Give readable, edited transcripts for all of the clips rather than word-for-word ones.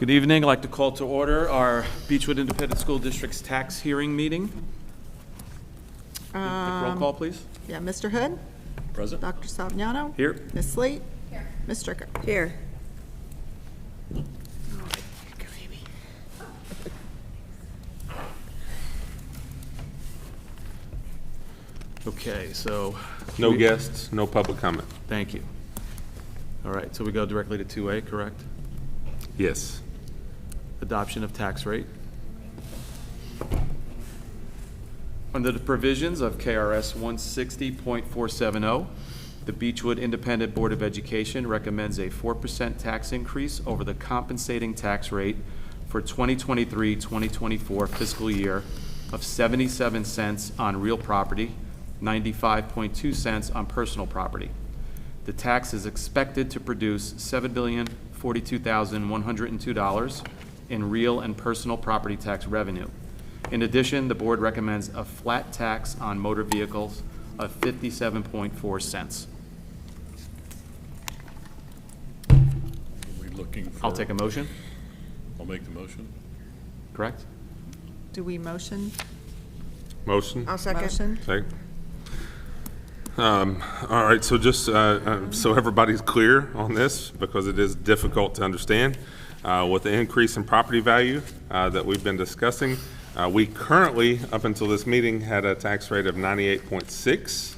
Good evening. I'd like to call to order our Beechwood Independent School District's tax hearing meeting. Roll call, please. Yeah, Mr. Hood? Present. Dr. Savignano? Here. Ms. Slate? Here. Ms. Stricker? Here. Okay, so. No guests, no public comment. Thank you. All right, so we go directly to 2A, correct? Yes. Adoption of tax rate. Under the provisions of KRS 160.470, the Beechwood Independent Board of Education recommends a 4% tax increase over the compensating tax rate for 2023-2024 fiscal year of 77 cents on real property, 95.2 cents on personal property. The tax is expected to produce $7,042,102 in real and personal property tax revenue. In addition, the board recommends a flat tax on motor vehicles of 57.4 cents. Are we looking for? I'll take a motion, I'll make the motion. correct? Do we motion? Motion? I'll second. Motion? Second. All right, so just so everybody's clear on this, because it is difficult to understand, with the increase in property value that we've been discussing, we currently, up until this meeting, had a tax rate of 98.6,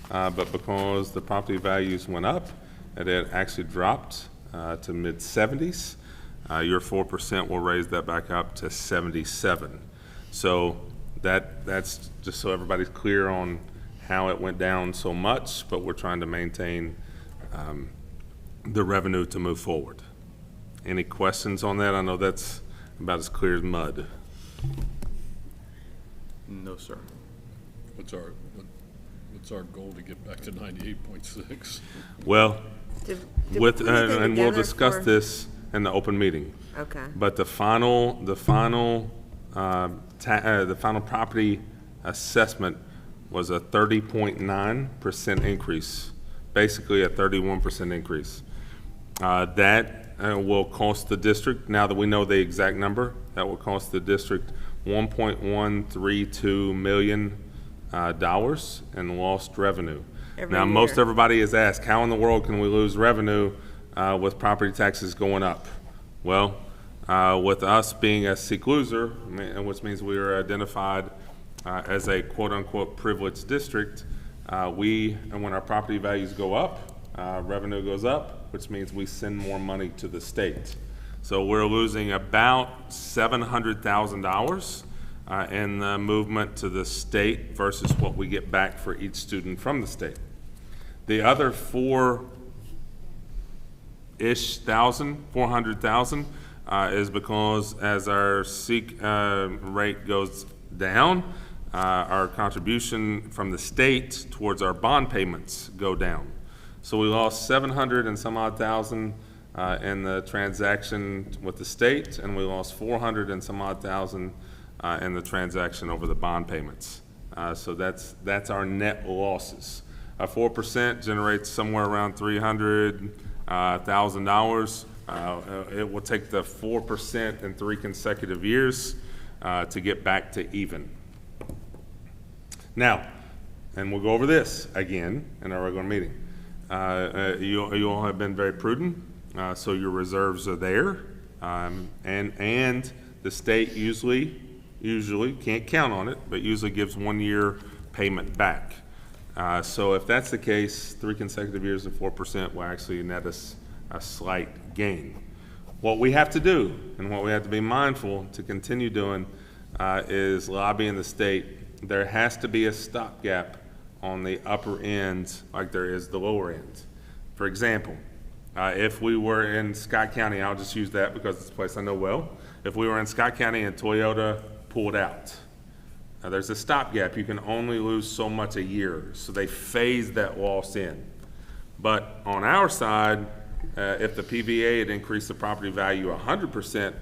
but because the property values went up, it had actually dropped to mid-70s. Your 4% will raise that back up to 77. So that's just so everybody's clear on how it went down so much, but we're trying to maintain the revenue to move forward. Any questions on that? I know that's about as clear as mud. No, sir. What's our goal to get back to 98.6? Did Well, we with, put anything and we'll together discuss for- this in the open meeting. Okay. But the final property assessment was a 30.9% increase, basically a 31% increase. That will cost the district, now that we know the exact number, that will cost the district $1.132 million in lost revenue. Now, most year. everybody is asked, how in the world can we lose revenue with property taxes going up? Well, with us being a seek loser, which means we are identified as a quote-unquote privileged district, and when our property values go up, revenue goes up, which means we send more money to the state. So we're losing about $700,000 in the movement to the state versus what we get back for each student from the state. The other 400,000 is because as our seek rate goes down, our contribution from the state towards our bond payments go down. So we lost 700 and some odd thousand in the transaction with the state, and we lost 400 and some odd thousand in the transaction over the bond payments. So that's our net losses. 4% generates somewhere around $300,000. It will take the 4% in 3 consecutive years to get back to even. Now, and we'll go over this again in our regular meeting. You all have been very prudent, so your reserves are there, and the state usually can't count on it, but usually gives 1 year payment back. So if that's the case, 3 consecutive years of 4% will actually net us a slight gain. What we have to do, and what we have to be mindful to continue doing, is lobbying the state. There has to be a stopgap on the upper end like there is the lower end. For example, if we were in Scott County, I'll just use that because it's a place I know well. If we were in Scott County and Toyota pulled out, there's a stopgap. You can only lose so much a year, so they phase that loss in. But on our side, if the PVA had increased the property value 100%,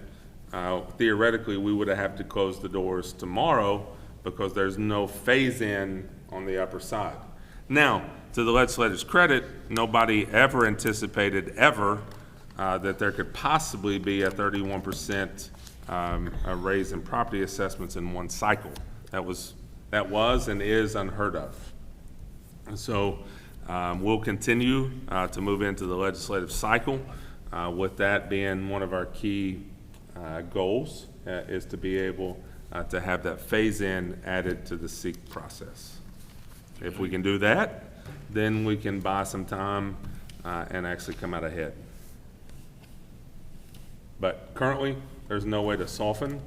theoretically we would have to close the doors tomorrow because there's no phase-in on the upper side. Now, to the legislature's credit, nobody ever anticipated that there could possibly be a 31% a raise in property assessments in one cycle. That was and is unheard of. And so we'll continue to move into the legislative cycle, with that being one of our key goals, is to be able to have that phase-in added to the SEEK process. If we can do that, then we can buy some time and actually come out ahead. But currently, there's no way to soften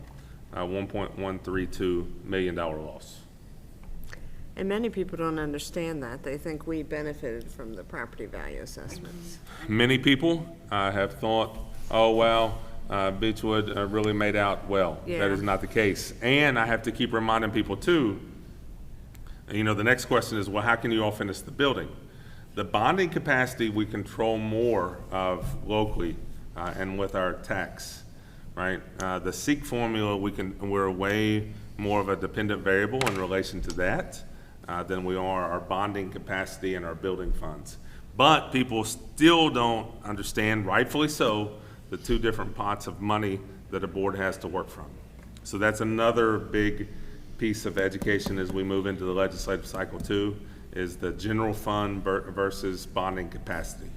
a $1.132 million loss. And many people don't understand that. They think we benefited from the property value assessments. Many people have thought, oh, well, Beechwood really made out well. Yeah. That is not the case. And I have to keep reminding people too, you know, the next question is, well, how can you all finish the building? The bonding capacity we control more of locally and with our tax, right? The SEEK formula, we're way more of a dependent variable in relation to that than we are our bonding capacity and our building funds. But people still don't understand, rightfully so, the two different pots of money that a board has to work from. So that's another big piece of education as we move into the legislative cycle too, is the general fund versus bonding capacity.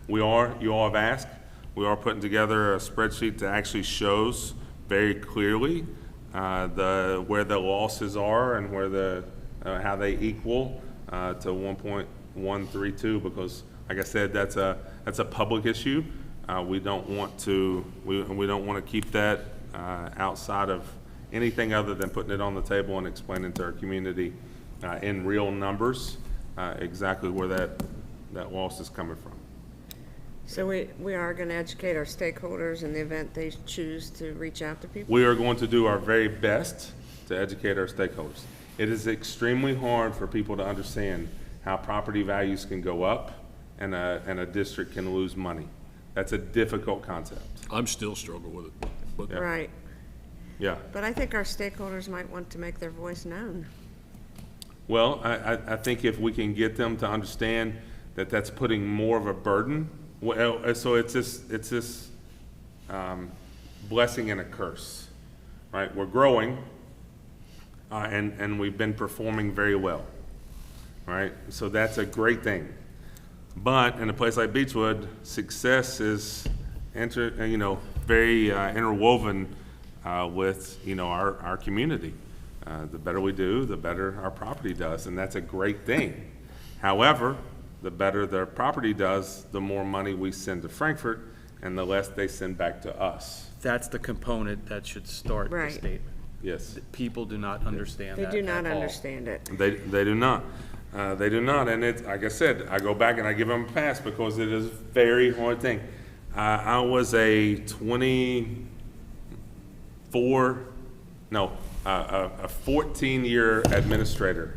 You all have asked, we are putting together a spreadsheet that actually shows very clearly where the losses are and where how they equal to 1.132, because like I said, that's a public issue. We don't want to keep that outside of anything other than putting it on the table and explaining to our community in real numbers exactly where that loss is coming from. So we are going to educate our stakeholders in the event they choose to reach out to people? We are going to do our very best to educate our stakeholders. It is extremely hard for people to understand how property values can go up and a district can lose money. That's a difficult concept. I'm still struggling with it. But Yeah. Right. Yeah. But I think our stakeholders might want to make their voice known. Well, I think if we can get them to understand that that's putting more of a burden, well, so it's this blessing and a curse, right? We're growing, and we've been performing very well, right? So that's a great thing. But in a place like Beechwood, success is very interwoven with our community. The better we do, the better our property does, and that's a great thing. However, the better their property does, the more money we send to Frankfurt, and the less they send back to us. That's the component that should start the Right. statement. Yes, People do not understand They that do not at all. understand it. they do not. They do not, and it's like I said, I go back and I give them a pass because it is a very hard thing. I was a 14-year administrator,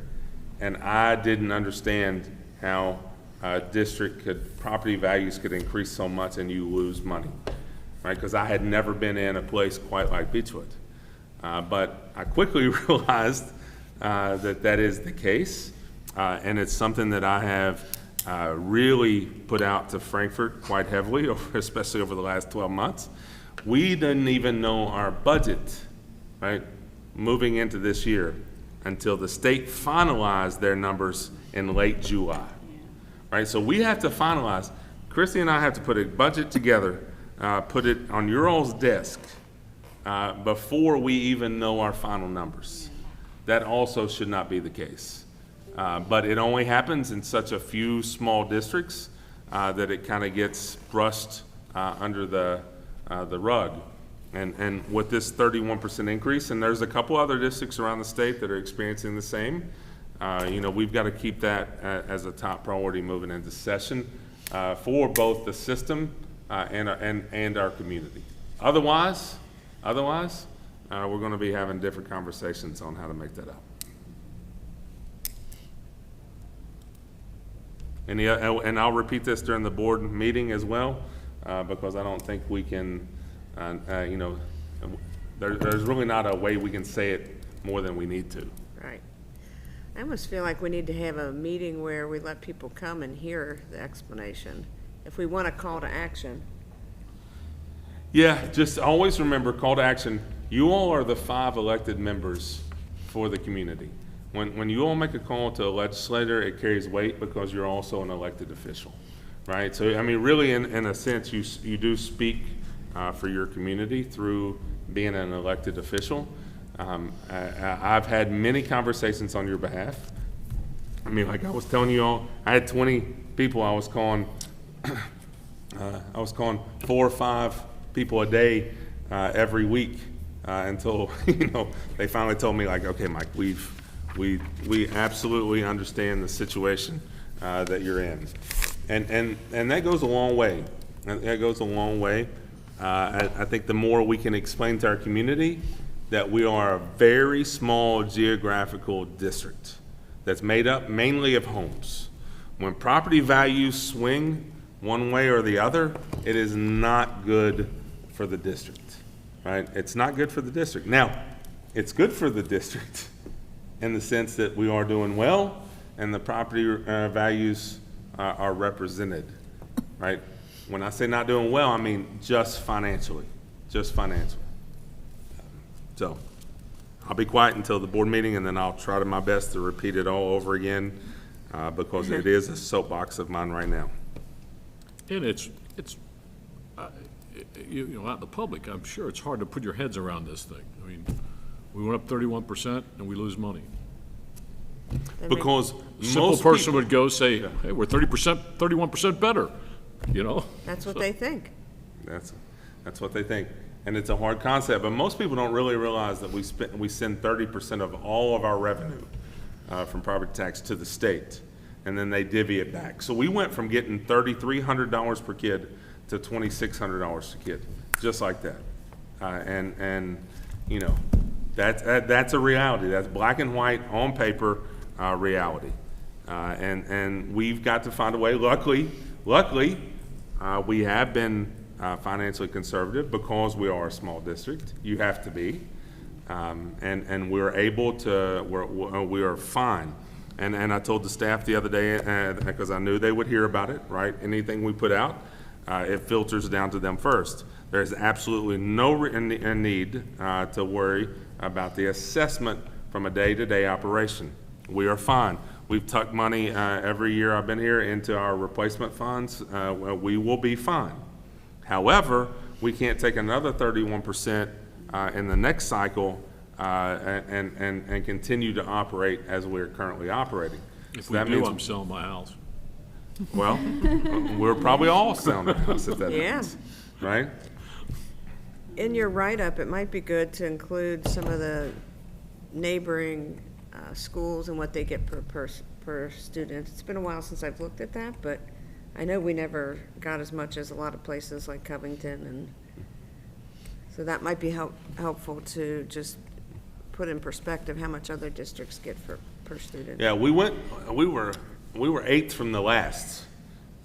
and I didn't understand how a district property values could increase so much and you lose money, right? Because I had never been in a place quite like Beechwood. But I quickly realized that is the case, and it's something that I have really put out to Frankfurt quite heavily, especially over the last 12 months. We didn't even know our budget, right, moving into this year until the state finalized their numbers in late July, right? So we have to finalize. Christy and I have to put a budget together, put it on your all's desk before we even know our final numbers. That also should not be the case. But it only happens in such a few small districts that it kind of gets brushed under the rug. And with this 31% increase, and there's a couple other districts around the state that are experiencing the same, we've got to keep that as a top priority moving into session for both the system and our community. Otherwise, we're going to be having different conversations on how to make that up. And I'll repeat this during the board meeting as well, because I don't think we can, there's really not a way we can say it more than we need to. Right. I almost feel like we need to have a meeting where we let people come and hear the explanation, if we want a call to action. Yeah, just always remember, call to action, you all are the 5 elected members for the community. When you all make a call to a legislator, it carries weight because you're also an elected official, right? So, I mean, really, in a sense, you do speak for your community through being an elected official. I've had many conversations on your behalf. I mean, like I was telling you all, I had 20 people I was calling. I was calling 4 or 5 people a day every week until they finally told me, like, okay, Mike, we absolutely understand the situation that you're in, and that goes a long way. That goes a long way. I think the more we can explain to our community that we are a very small geographical district that's made up mainly of homes. When property values swing one way or the other, it is not good for the district, right? It's not good for the district. Now, it's good for the district in the sense that we are doing well and the property values are represented, right? When I say not doing well, I mean just financially, just financially. So I'll be quiet until the board meeting, and then I'll try to my best to repeat it all over again because it is a soapbox of mine right now. And it's, you know, out in the public, I'm sure it's hard to put your heads around this thing. I mean, we went up 31% and we lose money. Because A simple most person people, would go say, hey, we're 30%, 31% better, you know? That's what they think. that's what they think. And it's a hard concept, but most people don't really realize that we send 30% of all of our revenue from property tax to the state, and then they divvy it back. So we went from getting $3,300 per kid to $2,600 a kid, just like that. And you know, that's a reality. That's black and white on paper reality. And we've got to find a way. Luckily, we have been financially conservative because we are a small district. You have to be. And we're able to, we are fine. And I told the staff the other day, because I knew they would hear about it, right? Anything we put out, it filters down to them first. There's absolutely no need to worry about the assessment from a day-to-day operation. We are fine. We've tucked money every year I've been here into our replacement funds. We will be fine. However, we can't take another 31% in the next cycle and continue to operate as we're currently operating. If So we that do, means, I'm selling my house. well, we're probably all selling the house if that Yeah. happens, right? In your write-up, it might be good to include some of the neighboring schools and what they get per student. It's been a while since I've looked at that, but I know we never got as much as a lot of places like Covington, and so that might be helpful to just put in perspective how much other districts get per student. Yeah, we were 8th from the last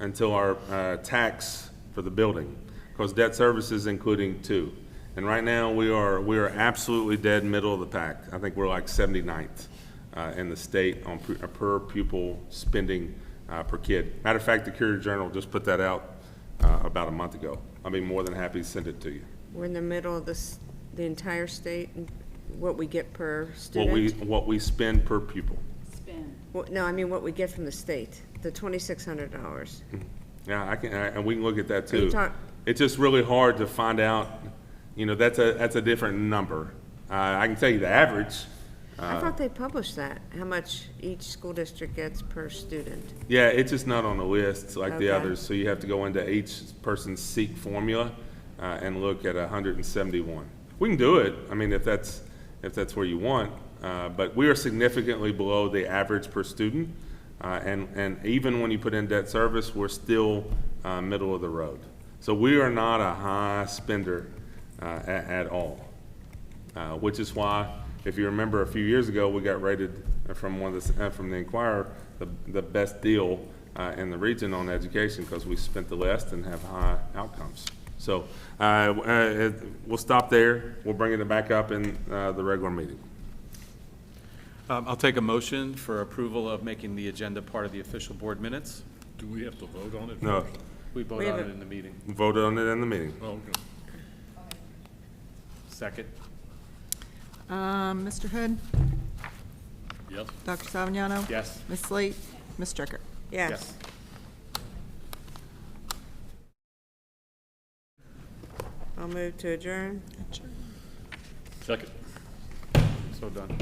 until our tax for the building, because debt service is including 2. And right now, we are absolutely dead middle of the pack. I think we're like 79th in the state on per pupil spending per kid. Matter of fact, the Courier Journal just put that out about a month ago. I'll be more than happy to send it to you. We're in the middle of the entire state, and what we get per student? What we spend per pupil. Well, no, I mean what we get from the state, the $2,600. Yeah, and we can look at that Are you too. It's just really hard to find out. You know, that's a different number. I can tell you the average. I thought they published that, how much each school district gets per student. Yeah, it's just not on the list like the Okay. others. So you have to go into each person's SEEK formula and look at 171. We can do it. I mean, if that's where you want. But we are significantly below the average per student. And even when you put in debt service, we're still middle of the road. So we are not a high spender at all, which is why, if you remember a few years ago, we got rated from the Inquirer the best deal in the region on education because we spent the least and have high outcomes. So we'll stop there. We'll bring it back up in the regular meeting. I'll take a motion for approval of making the agenda part of the official board minutes. Do we have to vote on it? No, We vote We have on it a- in the meeting. voted on it in the meeting. Oh, okay. Second? Mr. Hood? Yes? Dr. Savignano? Yes. Ms. Slate? Ms. Stricker? Yes. I'll move to adjourn. Second. So done.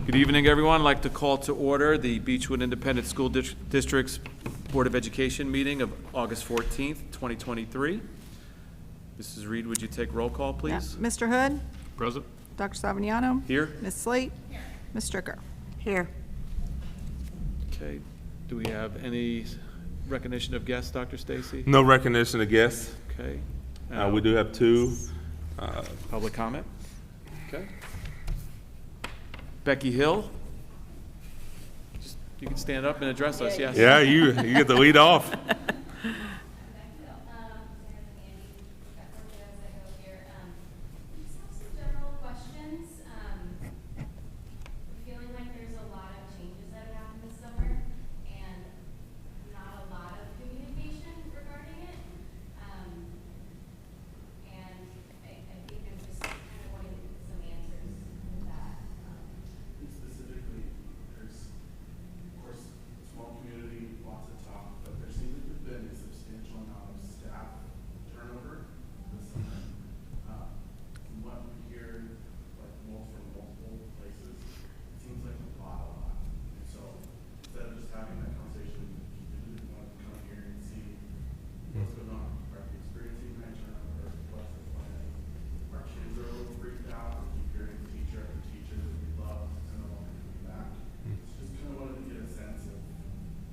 Good evening, everyone. I'd like to call to order the Beechwood Independent School District's Board of Education meeting of August 14th, 2023. Mrs. Reed, would you take roll call, Yeah. please? Mr. Hood? Present? Dr. Savignano? Here? Ms. Slate? Ms. Stricker? Here. Okay. Do we have any recognition of guests, Dr. Stacy? No recognition of guests. Okay. We do have two. Public comment? Okay. Becky Hill? You can stand up and address us, yes? Yeah, you get the lead off. Just have some general questions. Feeling like there's a lot of changes that have happened this summer and not a lot of communication regarding it. And I think I'm just kind of wanting some answers to that. Specifically, there's, of course, a small community, lots of talk, but there seems to have been a substantial amount of staff turnover this summer. From what we hear, like, from multiple places, it seems like a lot. And so, instead of just having that conversation, we just want to come here and see what's going on. Are we experiencing high turnover? What's the plan? Our kids are a little freaked out. We keep hearing teacher after teacher that we love to send them coming back. Just kind of wanted to get a sense of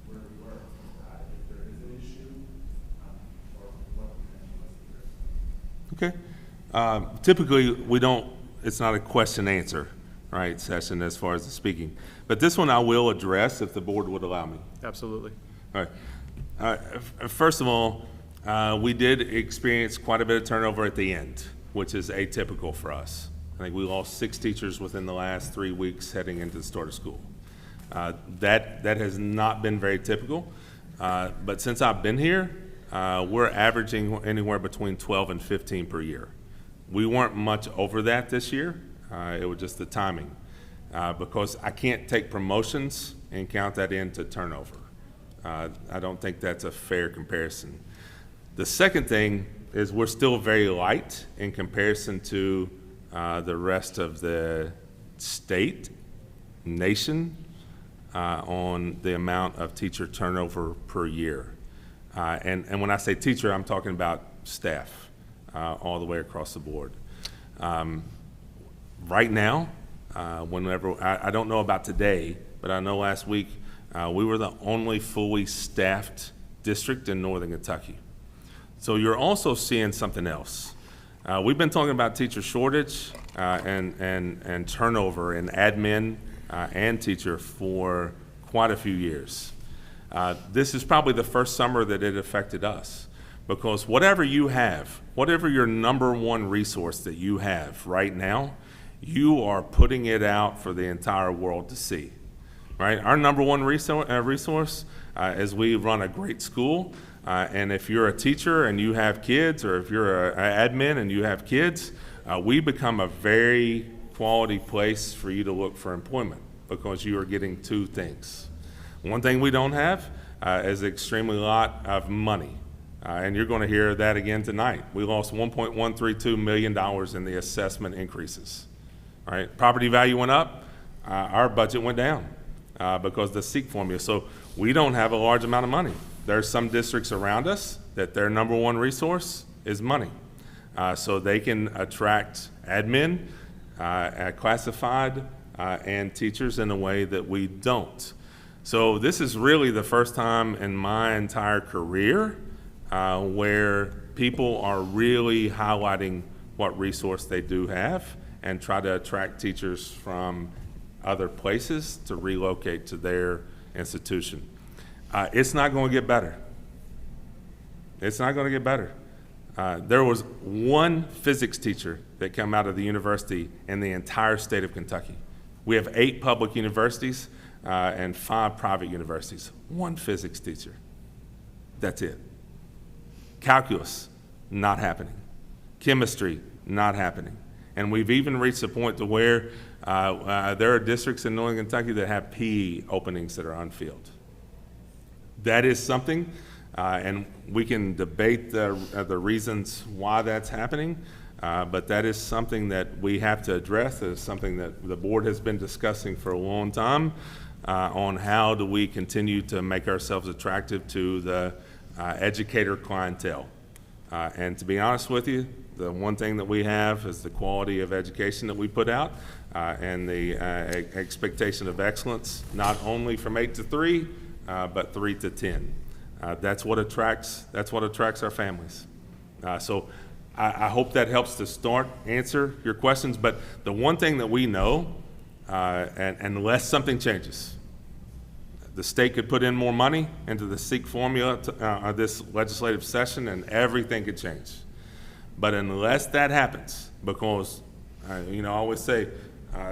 where we were with that, if there is an issue, or what the plan was there. Okay. Typically, we don't, it's not a question answer, right, session as far as the speaking. But this one I will address if the board would allow me. Absolutely. All right. First of all, we did experience quite a bit of turnover at the end, which is atypical for us. I think we lost 6 teachers within the last 3 weeks heading into the start of school. That has not been very typical. But since I've been here, we're averaging anywhere between 12 and 15 per year. We weren't much over that this year. It was just the timing. Because I can't take promotions and count that into turnover. I don't think that's a fair comparison. The second thing is we're still very light in comparison to the rest of the state, nation, on the amount of teacher turnover per year. And when I say teacher, I'm talking about staff all the way across the board. Right now, whenever, I don't know about today, but I know last week we were the only fully staffed district in Northern Kentucky. So you're also seeing something else. We've been talking about teacher shortage and turnover in admin and teacher for quite a few years. This is probably the first summer that it affected us, because whatever you have, whatever your number one resource that you have right now, you are putting it out for the entire world to see, right? Our number one resource is we run a great school, and if you're a teacher and you have kids, or if you're an admin and you have kids, we become a very quality place for you to look for employment, because you are getting 2 things. One thing we don't have is extremely lot of money. And you're going to hear that again tonight. We lost $1.132 million in the assessment increases. All right, property value went up, our budget went down because of the SEEK formula. So we don't have a large amount of money. There are some districts around us that their number one resource is money. So they can attract admin, classified, and teachers in a way that we don't. So this is really the first time in my entire career where people are really highlighting what resource they do have and try to attract teachers from other places to relocate to their institution. It's not going to get better. It's not going to get better. There was one physics teacher that came out of the university in the entire state of Kentucky. We have 8 public universities and 5 private universities. One physics teacher. That's it. Calculus, not happening. Chemistry, not happening. And we've even reached a point to where there are districts in Northern Kentucky that have PE openings that are unfilled. That is something, and we can debate the reasons why that's happening, But that is something that we have to address. It is something that the board has been discussing for a long time on how do we continue to make ourselves attractive to the educator clientele. And to be honest with you, the one thing that we have is the quality of education that we put out and the expectation of excellence, not only from 8 to 3, but 3 to 10. That's what attracts our families. So I hope that helps to start answer your questions. But the one thing that we know, and unless something changes, the state could put in more money into the SEEK formula this legislative session, and everything could change. But unless that happens, because I always say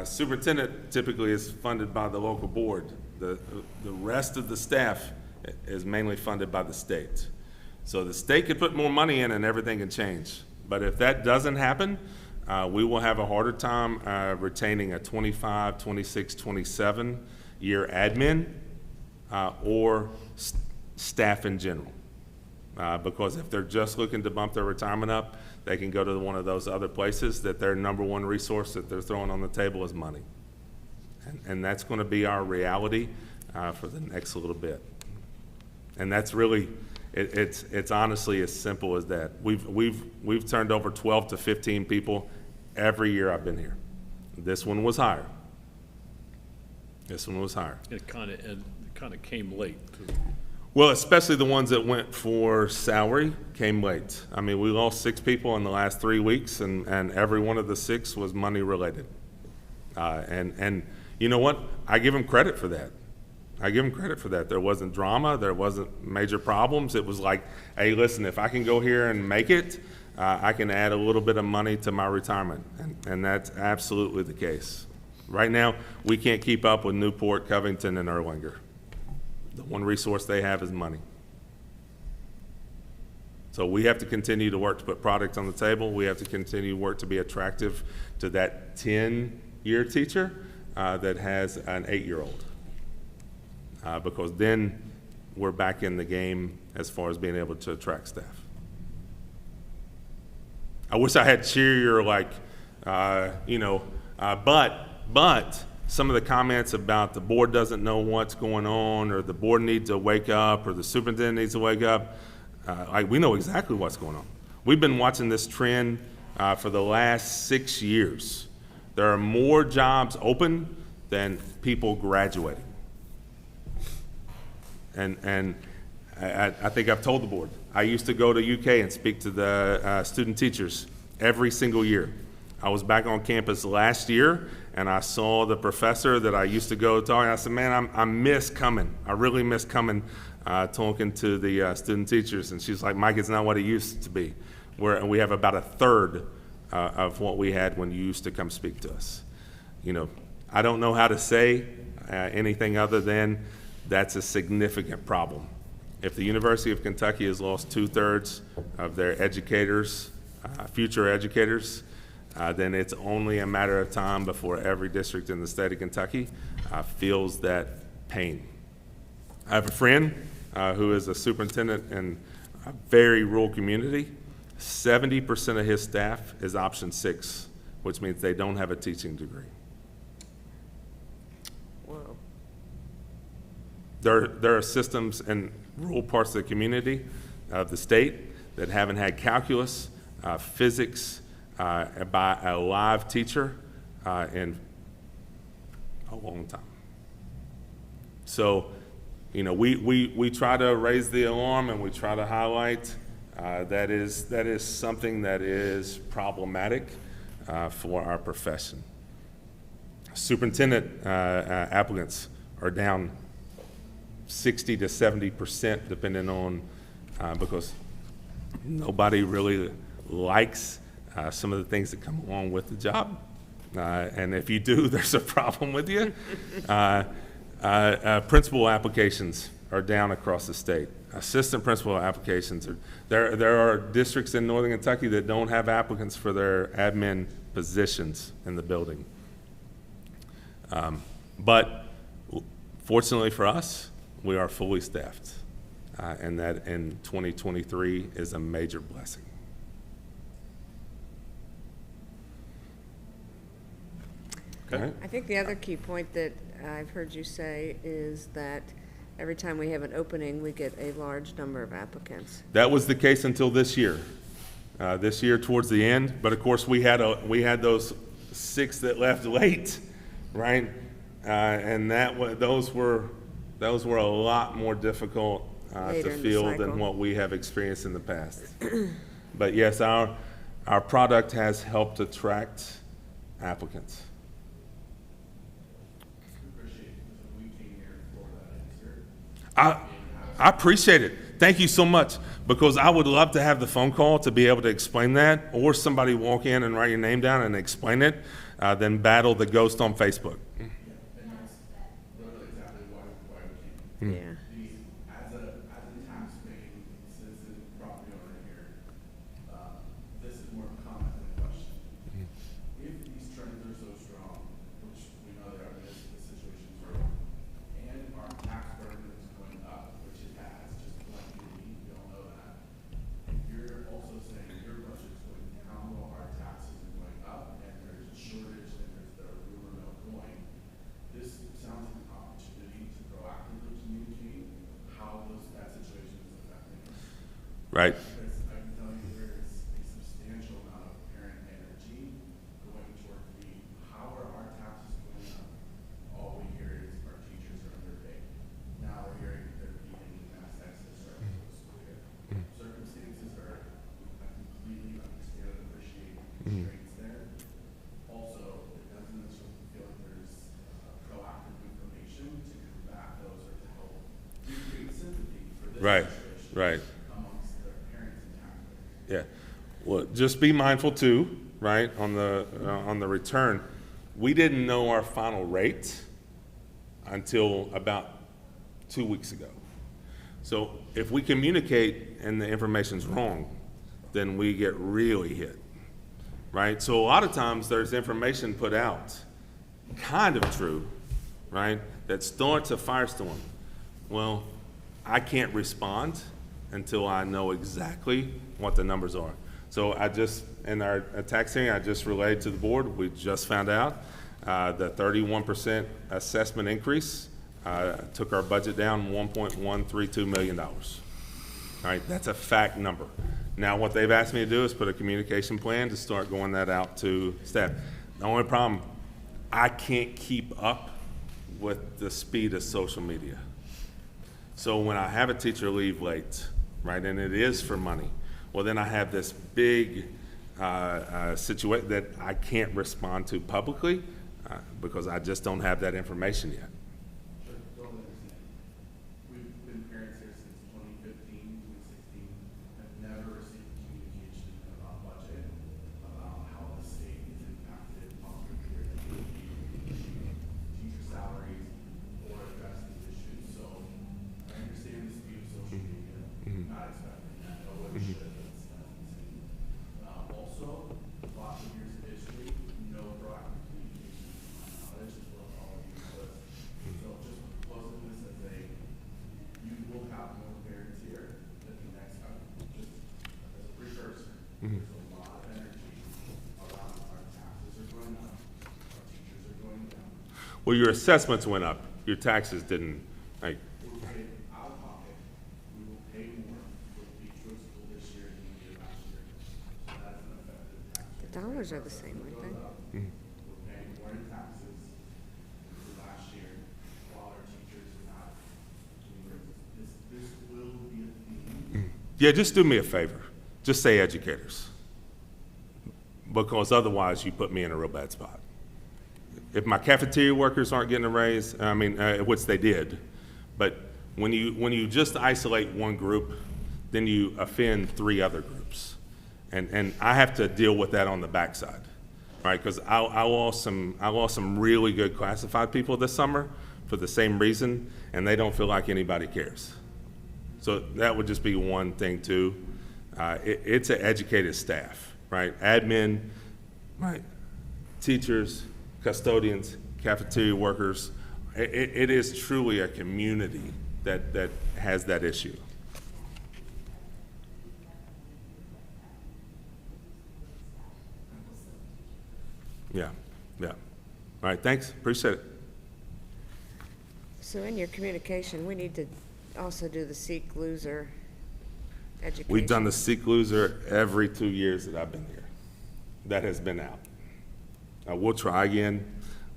superintendent typically is funded by the local board. The rest of the staff is mainly funded by the state. So the state could put more money in and everything can change. But if that doesn't happen, we will have a harder time retaining a 25, 26, 27 year admin or staff in general. Because if they're just looking to bump their retirement up, they can go to one of those other places that their number one resource that they're throwing on the table is money. And that's going to be our reality for the next little bit. And that's really, it's honestly as simple as that. We've turned over 12 to 15 people every year I've been here. This one was higher. This one was higher. It kind of came late, too. Well, especially the ones that went for salary came late. I mean, we lost 6 people in the last 3 weeks, and every one of the 6 was money related. And you know what? I give them credit for that. There wasn't drama. There wasn't major problems. It was like, hey, listen, if I can go here and make it, I can add a little bit of money to my retirement. And that's absolutely the case. Right now, we can't keep up with Newport, Covington, and Erlanger. The one resource they have is money. So we have to continue to work to put product on the table. We have to continue to work to be attractive to that 10-year teacher that has an 8-year-old. Because then we're back in the game as far as being able to attract staff. I wish I had cheerier, but some of the comments about the board doesn't know what's going on, or the board needs to wake up, or the superintendent needs to wake up, we know exactly what's going on. We've been watching this trend for the last 6 years. There are more jobs open than people graduating. And I think I've told the board, I used to go to UK and speak to the student teachers every single year. I was back on campus last year, and I saw the professor that I used to go talk. I said, man, I miss coming. I really miss coming, talking to the student teachers. And she's like, Mike, it's not what it used to be. We have about a third of what we had when you used to come speak to us. I don't know how to say anything other than that's a significant problem. If the University of Kentucky has lost 2/3 of their educators, future educators, then it's only a matter of time before every district in the state of Kentucky feels that pain. I have a friend who is a superintendent in a very rural community. 70% of his staff is option 6, which means they don't have a teaching degree. Whoa. There are systems in rural parts of the community of the state that haven't had calculus, physics, by a live teacher in a long time. So, we try to raise the alarm and we try to highlight that is something that is problematic for our profession. Superintendent applicants are down 60 to 70%, depending on because nobody really likes some of the things that come along with the job. And if you do, there's a problem with you. Principal applications are down across the state. Assistant principal applications there are districts in Northern Kentucky that don't have applicants for their admin positions in the building. But fortunately for us, we are fully staffed. And that in 2023 is a major blessing. Right? I think the other key point that I've heard you say is that every time we have an opening, we get a large number of applicants. That was the case until this year. This year towards the end, but of course we had those 6 that left late, right? And those were a lot more difficult Later to in the fill cycle. than what we have experienced in the past. But yes, our product has helped attract applicants. I appreciate it. Thank you so much, because I would love to have the phone call to be able to explain that, or somebody walk in and write your name down and explain it, than battle the ghost on Facebook. Yeah. As a tax-paying citizen property owner here, this is more of a comment than a question. If these trends are so strong, which we know they are, this situation is real, and our tax burden is going up, which it has, just like we all know that. If you're also saying your budget's going down while our taxes are going up, and there's a shortage, and there's the rumor mill going, this sounds like an opportunity to proactively communicate how that situation is affecting us. Right. Because I can tell you there is a substantial amount of parent energy going toward how are our taxes going up? All we hear is our teachers are underpaid. Now we're hearing they're being mass exodus starting for the school year. Circumstances are, I completely understand and appreciate the constraints there. Also, it doesn't necessarily feel like there's proactive information to combat those or to help create sympathy for this Right. situation Right. amongst their parents and taxpayers. Yeah. Well, just be mindful too, right, on the return. We didn't know our final rate until about 2 weeks ago. So if we communicate and the information's wrong, then we get really hit, right? So a lot of times there's information put out, kind of true, right, that starts a firestorm. Well, I can't respond until I know exactly what the numbers are. So in our tax hearing, I just relayed to the board, we just found out the 31% assessment increase took our budget down $1.132 million. All right, that's a fact number. Now, what they've asked me to do is put a communication plan to start going that out to staff. The only problem, I can't keep up with the speed of social media. So when I have a teacher leave late, right, and it is for money, well, then I have this big situation that I can't respond to publicly because I just don't have that information yet. Sure, totally understand. We've been parents here since 2015, 2016, have never received communication about budget, about how the state is impacted positively or negatively, teacher salaries, or address these issues. So I understand the speed of social media, not expecting that, no one should, that's insane. Also, lots of years of history, no proactive communication, to my knowledge, as well as all of you know this. So just closing this as you will have more parents here at the next time, just as a precursor. There's a lot of energy around our taxes are going up, our teachers are going down. Well, your assessments went up, your taxes didn't, like, We will pay out of pocket, we will pay more for the Beechwood school this year than we did last year. So that's an effective tax The rate. dollars are the same, aren't they? We're paying more in taxes than last year, while our teachers are not doing raises. This will be a theme. yeah, just do me a favor. Just say educators. Because otherwise you put me in a real bad spot. If my cafeteria workers aren't getting a raise, I mean, which they did, but when you just isolate one group, then you offend 3 other groups. And I have to deal with that on the backside, right? Because I lost some really good classified people this summer for the same reason, and they don't feel like anybody cares. So that would just be one thing too. It's an educated staff, right? Admin, right? Teachers, custodians, cafeteria workers. It is truly a community that has that issue. Yeah, yeah. All right, thanks, appreciate it. So in your communication, we need to also do the seek loser education. We've done the Seek Loser every 2 years that I've been here. That has been out. We'll try again,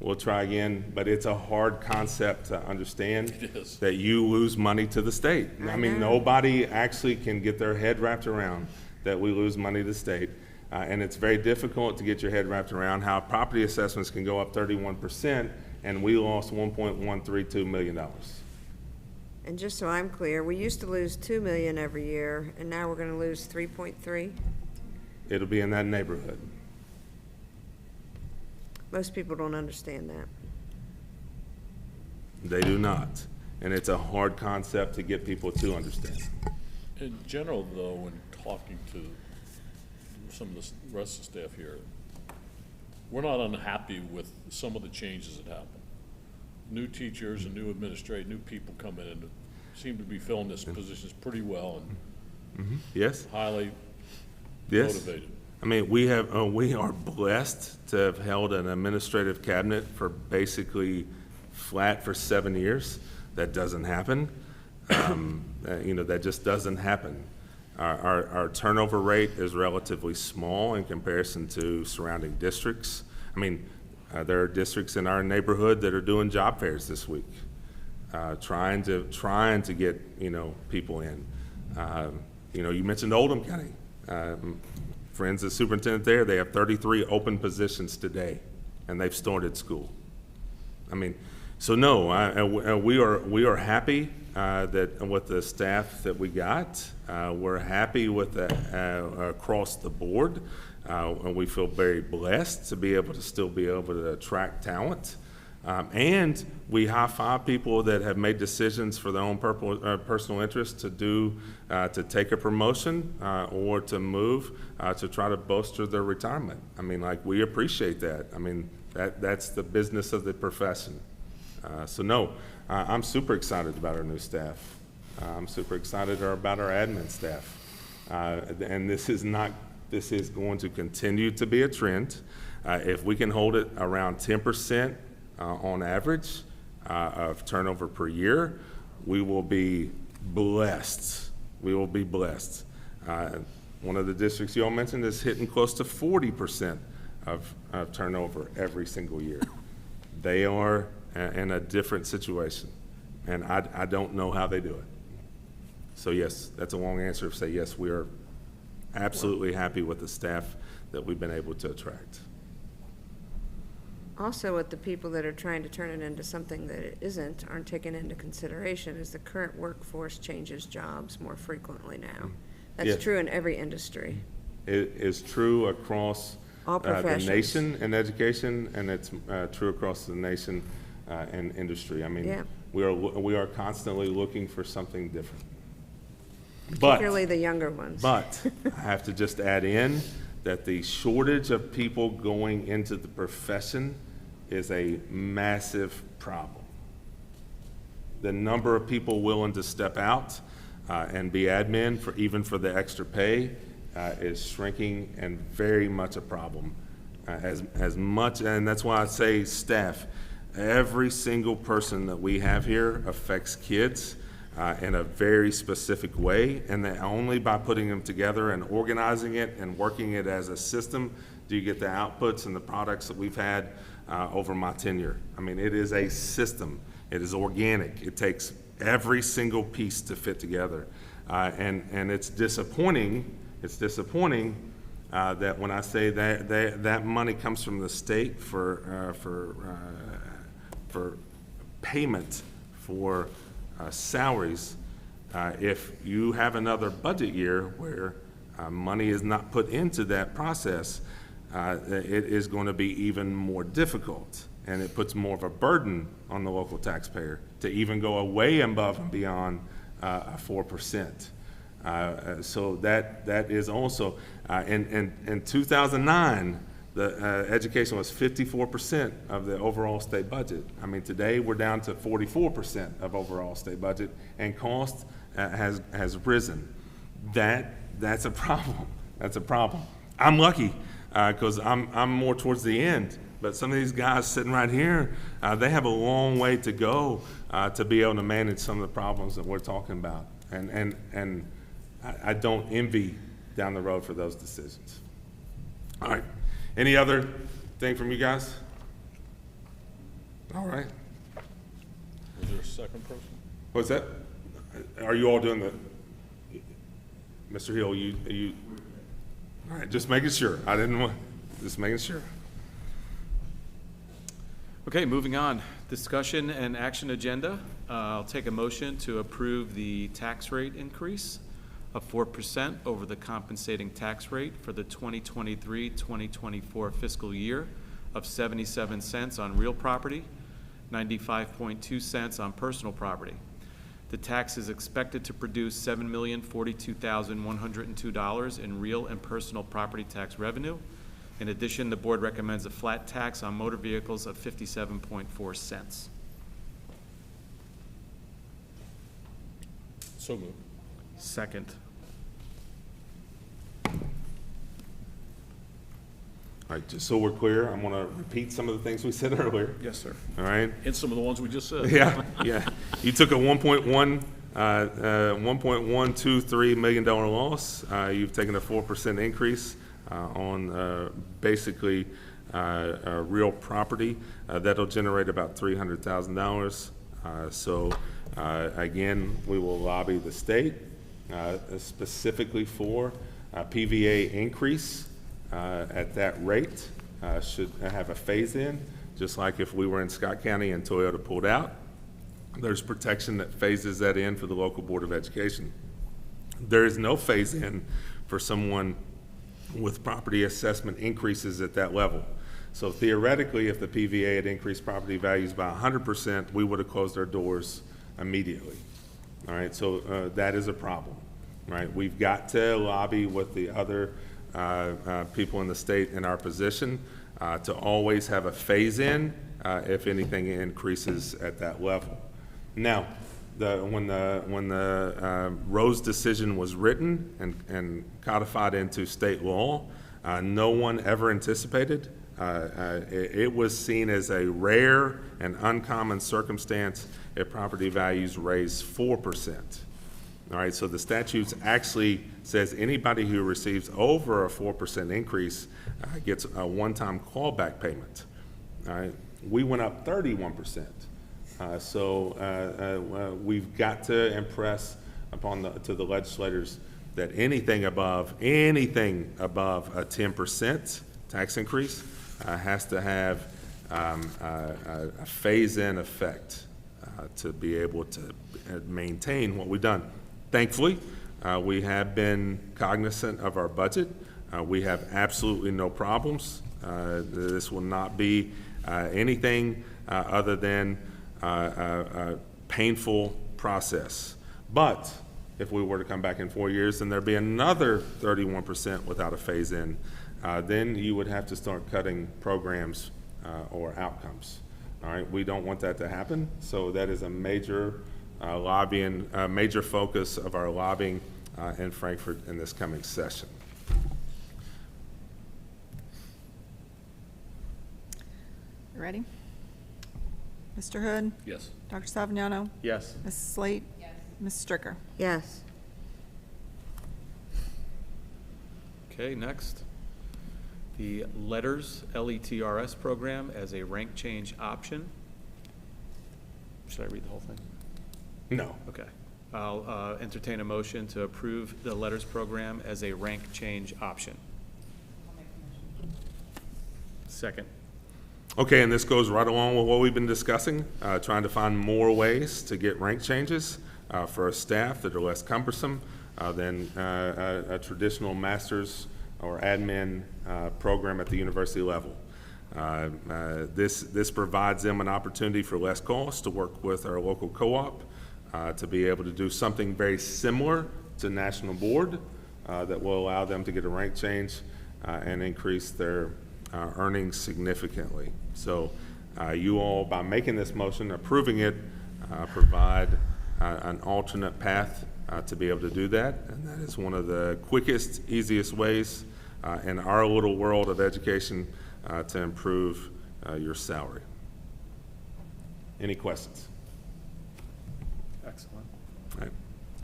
but it's a hard concept to understand. It is. That you lose money to the state. I mean, know. nobody actually can get their head wrapped around that we lose money to the state. And it's very difficult to get your head wrapped around how property assessments can go up 31% and we lost $1.132 million. And just so I'm clear, we used to lose 2 million every year, and now we're gonna lose 3.3? It'll be in that neighborhood. Most people don't understand that. They do not. And it's a hard concept to get people to understand. In general, though, when talking to some of the rest of the staff here, we're not unhappy with some of the changes that happen. New teachers and new new people come in and seem to be filling this positions pretty well and Yes? highly Yes. motivated. I mean, we are blessed to have held an administrative cabinet for basically flat for 7 years. That doesn't happen. That just doesn't happen. Our turnover rate is relatively small in comparison to surrounding districts. I mean, there are districts in our neighborhood that are doing job fairs this week, trying to get, people in. You mentioned Oldham County. Friends of the superintendent there, they have 33 open positions today, and they've started school. I mean, so no, we are happy that with the staff that we got. We're happy with across the board. And we feel very blessed to be able to still be able to attract talent. And we high-five people that have made decisions for their own personal interest to take a promotion or to move to try to bolster their retirement. I mean, we appreciate that. I mean, that's the business of the profession. So no, I'm super excited about our new staff. I'm super excited about our admin staff. And this is going to continue to be a trend. If we can hold it around 10% on average of turnover per year, we will be blessed. We will be blessed. One of the districts you all mentioned is hitting close to 40% of turnover every single year. They are in a different situation, and I don't know how they do it. So yes, that's a long answer to say yes, we are absolutely happy with the staff that we've been able to attract. Also, what the people that are trying to turn it into something that it isn't aren't taken into consideration is the current workforce changes jobs more frequently now. That's Yeah. true in every industry. It is true across All the professions. nation in education, and it's true across the nation in industry. I mean, Yeah. we are constantly looking for something different. But Particularly the younger ones. But I have to just add in that the shortage of people going into the profession is a massive problem. The number of people willing to step out and be admin even for the extra pay is shrinking and very much a problem. As much, and that's why I say staff, every single person that we have here affects kids in a very specific way, and that only by putting them together and organizing it and working it as a system do you get the outputs and the products that we've had over my tenure. I mean, it is a system. It is organic. It takes every single piece to fit together, and it's disappointing. It's disappointing that when I say that money comes from the state for payment for salaries, if you have another budget year where money is not put into that process, it is going to be even more difficult, and it puts more of a burden on the local taxpayer to even go way above and beyond 4%. So that is also, in 2009, the education was 54% of the overall state budget. I mean, today we're down to 44% of overall state budget, and cost has risen. That's a problem. That's a problem. I'm lucky because I'm more towards the end But some of these guys sitting right here, they have a long way to go to be able to manage some of the problems that we're talking about. And I don't envy down the road for those decisions. All right. Any other thing from you guys? All right. Was there a second person? What's that? Are you all doing the, Mr. Hill, you, all right, just making sure. I didn't want, just making sure. Okay, moving on. Discussion and action agenda. I'll take a motion to approve the tax rate increase of 4% over the compensating tax rate for the 2023-2024 fiscal year of 77 cents on real property, 95.2 cents on personal property. The tax is expected to produce $7,042,102 in real and personal property tax revenue. In addition, the board recommends a flat tax on motor vehicles of 57.4 cents. So moved. Second. All right, just so we're clear, I'm gonna repeat some of the things we said earlier. Yes, sir. All right? And some of the ones we just said. Yeah, yeah. You took a $1.123 million loss. You've taken a 4% increase on basically real property. That'll generate about $300,000. So again, we will lobby the state specifically for a PVA increase at that rate. Should have a phase-in, just like if we were in Scott County and Toyota pulled out. There's protection that phases that in for the local Board of Education. There is no phase-in for someone with property assessment increases at that level. So theoretically, if the PVA had increased property values by 100%, we would have closed our doors immediately. All right, so that is a problem, right? We've got to lobby with the other people in the state in our position to always have a phase-in if anything increases at that level. Now, when the Rose decision was written and codified into state law, no one ever anticipated. It was seen as a rare and uncommon circumstance if property values raised 4%. All right, so the statute actually says anybody who receives over a 4% increase gets a one-time callback payment. All right, we went up 31%. So we've got to impress upon to the legislators that anything above a 10% tax increase has to have a phase-in effect to be able to maintain what we've done. Thankfully, we have been cognizant of our budget. We have absolutely no problems. This will not be anything other than a painful process. But if we were to come back in 4 years and there'd be another 31% without a phase-in, then you would have to start cutting programs or outcomes. All right, we don't want that to happen. So that is a major lobbying, major focus of our lobbying in Frankfort in this coming session. You ready? Mr. Hood? Yes. Dr. Savignano? Yes. Mrs. Slate? Yes. Ms. Stricker? Yes. Okay, next. The Letters LETRS program as a rank change option. Should I read the whole thing? No. Okay. I'll entertain a motion to approve the Letters program as a rank change option. Second. Okay, and this goes right along with what we've been discussing, trying to find more ways to get rank changes for our staff that are less cumbersome than a traditional master's or admin program at the university level. This provides them an opportunity for less cost to work with our local co-op to be able to do something very similar to National Board that will allow them to get a rank change and increase their earnings significantly. So you all, by making this motion, approving it, provide an alternate path to be able to do that. And that is one of the quickest, easiest ways in our little world of education to improve your salary. Any questions? Excellent. All right.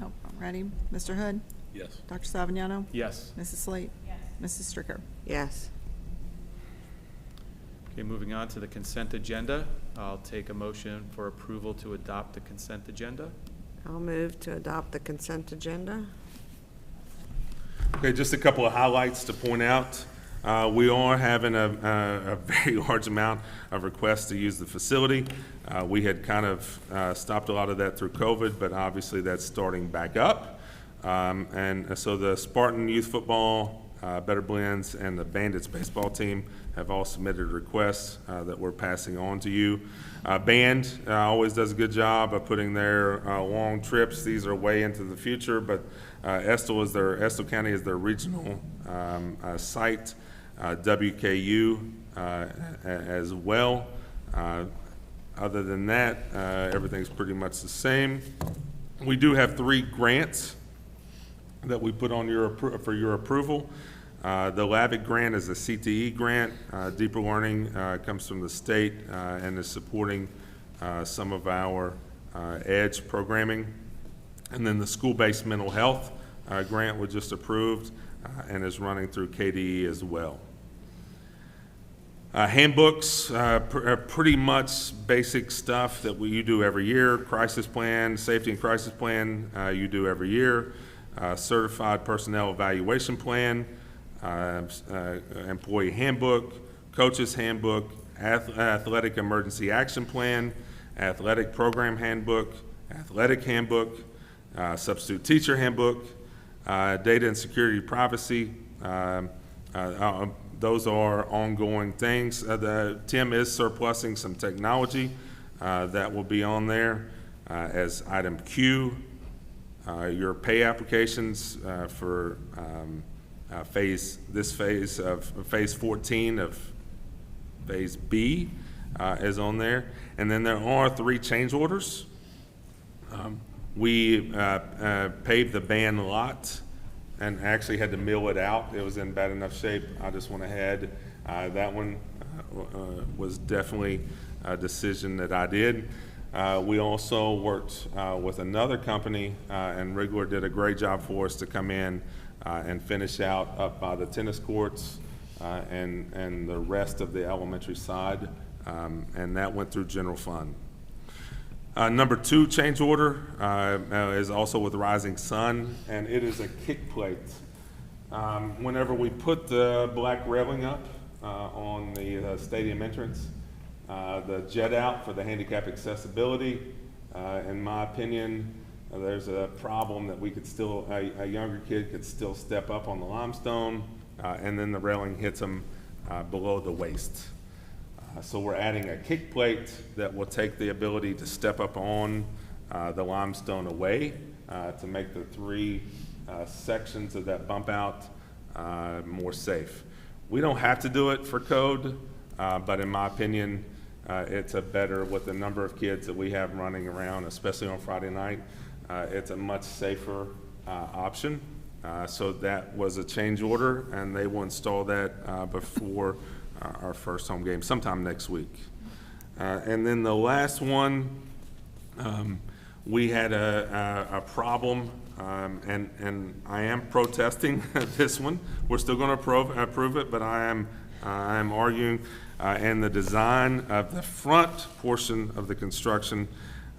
Oh, ready? Mr. Hood? Yes. Dr. Savignano? Yes. Mrs. Slate? Yes. Mrs. Stricker? Yes. Okay, moving on to the consent agenda. I'll take a motion for approval to adopt the consent agenda. I'll move to adopt the consent agenda. Okay, just a couple of highlights to point out. We are having a very large amount of requests to use the facility. We had kind of stopped a lot of that through COVID, but obviously that's starting back up. And so the Spartan Youth Football, Better Blends, and the Bandits baseball team have all submitted requests that we're passing on to you. Band always does a good job of putting their long trips. These are way into the future, but Estill County is their regional site. WKU as well. Other than that, everything's pretty much the same. We do have 3 grants that we put on for your approval. The LAVIC grant is a CTE grant. Deeper Learning comes from the state and is supporting some of our EDGE programming. And then the school-based mental health grant was just approved and is running through KDE as well. Handbooks, pretty much basic stuff that you do every year. Crisis plan, safety and crisis plan, you do every year. Certified personnel evaluation plan, employee handbook, coach's handbook, athletic emergency action plan, athletic program handbook, athletic handbook, substitute teacher handbook, data and security privacy. Those are ongoing things. Tim is surplusing some technology that will be on there as item Q. Your pay applications for phase 14 of phase B is on there. And then there are 3 change orders. We paved the band lot and actually had to mill it out. It was in bad enough shape. I just went ahead. That one was definitely a decision that I did. We also worked with another company, and Wrigler did a great job for us to come in and finish out up by the tennis courts and the rest of the elementary side, and that went through general fund. Number 2 change order is also with Rising Sun, and it is a kick plate. Whenever we put the black railing up on the stadium entrance, the jet out for the handicap accessibility, in my opinion, there's a problem that we could still, a younger kid could still step up on the limestone, and then the railing hits them below the waist. So we're adding a kick plate that will take the ability to step up on the limestone away to make the 3 sections of that bump out more safe. We don't have to do it for code, but in my opinion, it's a better, with the number of kids that we have running around, especially on Friday night, it's a much safer option. So that was a change order, and they will install that before our first home game sometime next week. And then the last one, we had a problem, and I am protesting this one. We're still going to approve it, but I am arguing in the design of the front portion of the construction,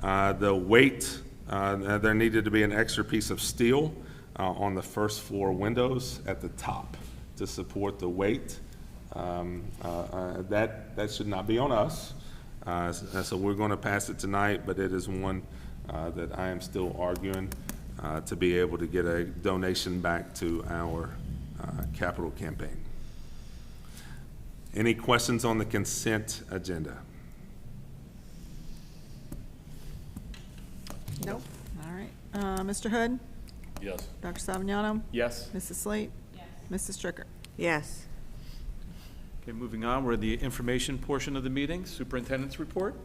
the weight, there needed to be an extra piece of steel on the first floor windows at the top to support the weight. That should not be on us. So we're going to pass it tonight, but it is one that I am still arguing to be able to get a donation back to our capital campaign. Any questions on the consent agenda? Nope. All right. Mr. Hood? Yes. Dr. Savignano? Yes. Mrs. Slate? Yes. Mrs. Stricker? Yes. Okay, moving on, we're at the information portion of the meeting, superintendent's report.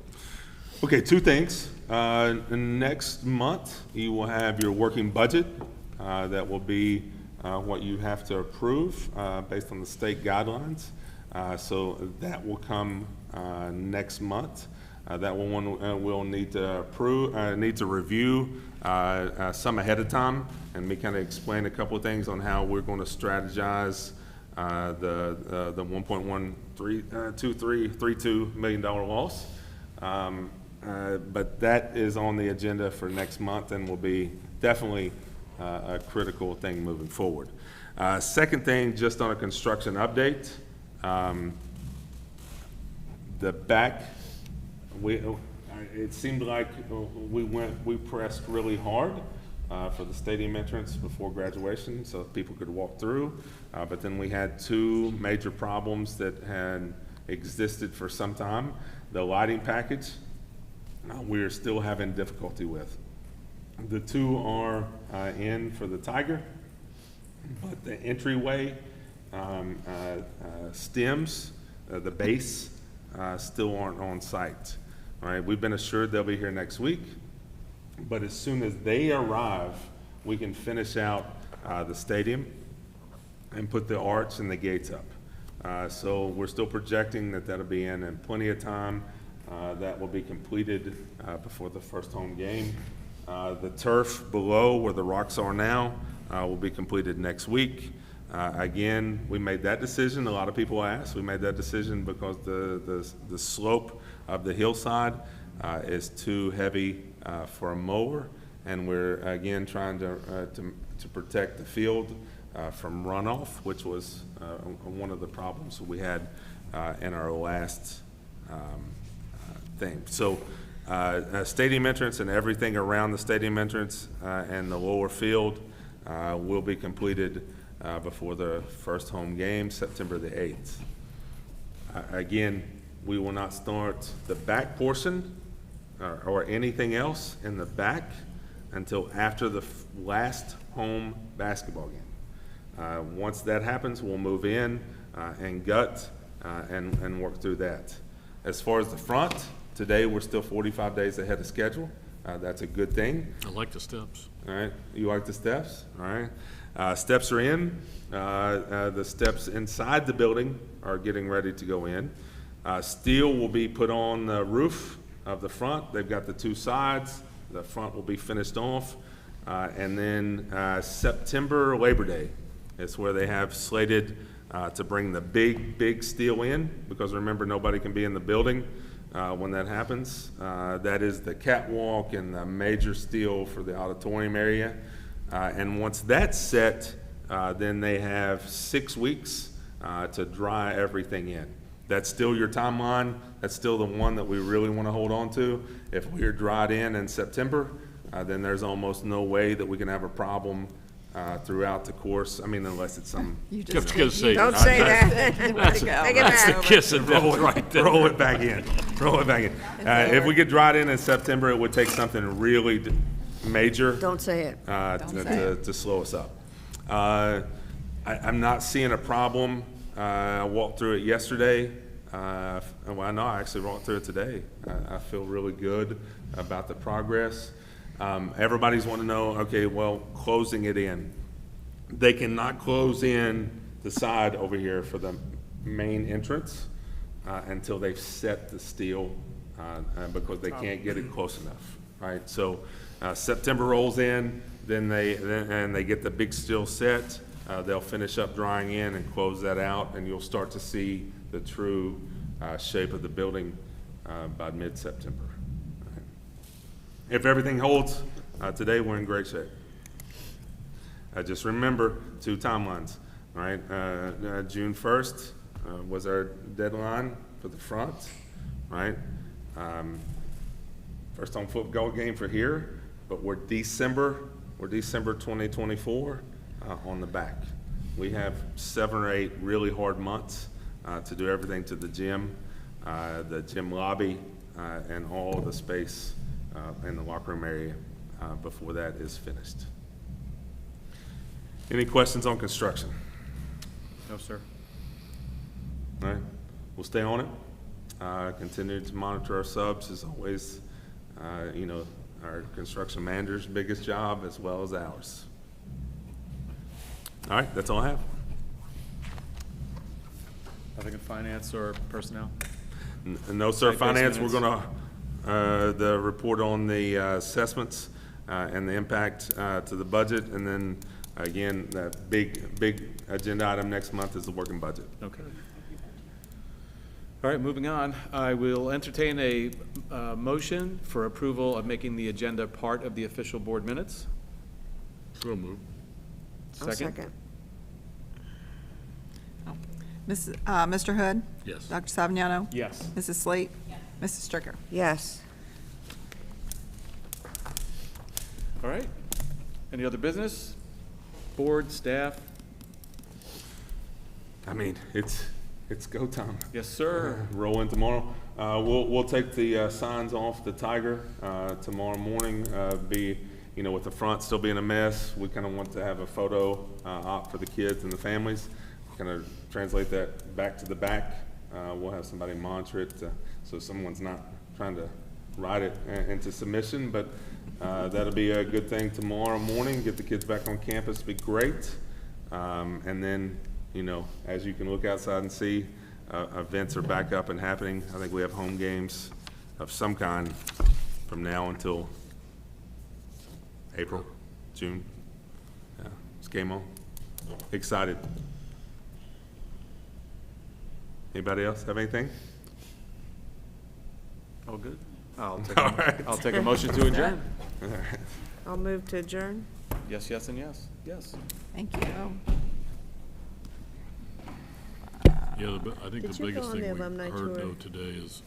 Okay, 2 things. Next month, you will have your working budget. That will be what you have to approve based on the state guidelines. So that will come next month. That one we'll need to review some ahead of time, and me kind of explain a couple of things on how we're going to strategize the $1.132332 million loss. But that is on the agenda for next month and will be definitely a critical thing moving forward. Second thing, just on a construction update, the back, it seemed like we pressed really hard for the stadium entrance before graduation so people could walk through. But then we had two major problems that had existed for some time. The lighting package, we're still having difficulty with. The two are in for the Tiger, but the entryway stems, the base, still aren't on site. All right, we've been assured they'll be here next week, but as soon as they arrive, we can finish out the stadium and put the arch and the gates up. So we're still projecting that that'll be in plenty of time. That will be completed before the first home game. The turf below where the rocks are now will be completed next week. Again, we made that decision. A lot of people asked. We made that decision because the slope of the hillside is too heavy for a mower, and we're again trying to protect the field from runoff, which was one of the problems we had in our last thing. So stadium entrance and everything around the stadium entrance and the lower field will be completed before the first home game, September the 8th. Again, we will not start the back portion or anything else in the back until after the last home basketball game. Once that happens, we'll move in and gut and work through that. As far as the front, today we're still 45 days ahead of schedule. That's a good thing. I like the steps. All right, you like the steps? All right. Steps are in. The steps inside the building are getting ready to go in. Steel will be put on the roof of the front. They've got the two sides. The front will be finished off. And then September, Labor Day, is where they have slated to bring the big steel in, because remember, nobody can be in the building when that happens. That is the catwalk and the major steel for the auditorium area. And once that's set, then they have 6 weeks to dry everything in. That's still your timeline. That's still the one that we really want to hold on to. If we're dried in September, then there's almost no way that we can have a problem throughout the course. I mean, unless it's some You Just just gonna say, Don't say that. Way to go. Take it that's the back. kiss of death right there. roll it back in. Roll it back in. If we get dried in September, it would take something really major Don't say it. to slow us up. I'm not seeing a problem. I walked through it yesterday. Well, no, I actually walked through it today. I feel really good about the progress. Everybody's want to know, okay, well, closing it in. They cannot close in the side over here for the main entrance until they've set the steel because they can't get it close enough, right? So September rolls in, then they get the big steel set. They'll finish up drying in and close that out, and you'll start to see the true shape of the building by mid-September. Right. If everything holds, today we're in great shape. Just remember 2 timelines, right? June 1st was our deadline for the front, right? First home football game for here, but we're December 2024 on the back. We have 7 or 8 really hard months to do everything to the gym lobby, and all the space in the locker room area before that is finished. Any questions on construction? No, sir. All right, we'll stay on it. Continue to monitor our subs as always. Our construction manager's biggest job as well as ours. All right, that's all I have. Nothing in finance or personnel? No, sir. Site-based Finance, we're minutes. gonna, the report on the assessments and the impact to the budget. And then, again, that big agenda item next month is the working budget. Okay. All right, moving on. I will entertain a motion for approval of making the agenda part of the official board minutes. So moved. I'll second. Mr. Hood? Yes. Dr. Savignano? Yes. Mrs. Slate? Mrs. Stricker? Yes. All right. Any other business? Board, staff? I mean, it's go time. Yes, sir. Roll in tomorrow. We'll take the signs off the Tiger tomorrow morning. With the front still being a mess, we kind of want to have a photo op for the kids and the families. Kind of translate that back to the back. We'll have somebody monitor it so someone's not trying to write it into submission. But that'll be a good thing tomorrow morning. Get the kids back on campus. Be great. And then, as you can look outside and see, events are back up and happening. I think we have home games of some kind from now until April, June. Yeah, it's game on. Excited. Anybody else have anything? All good? All right. I'll take a motion to adjourn. I'll move to adjourn. Yes, yes, and yes. Yes. Thank you. Yeah, I think Did the you go biggest on the thing we alumni heard tour? though today is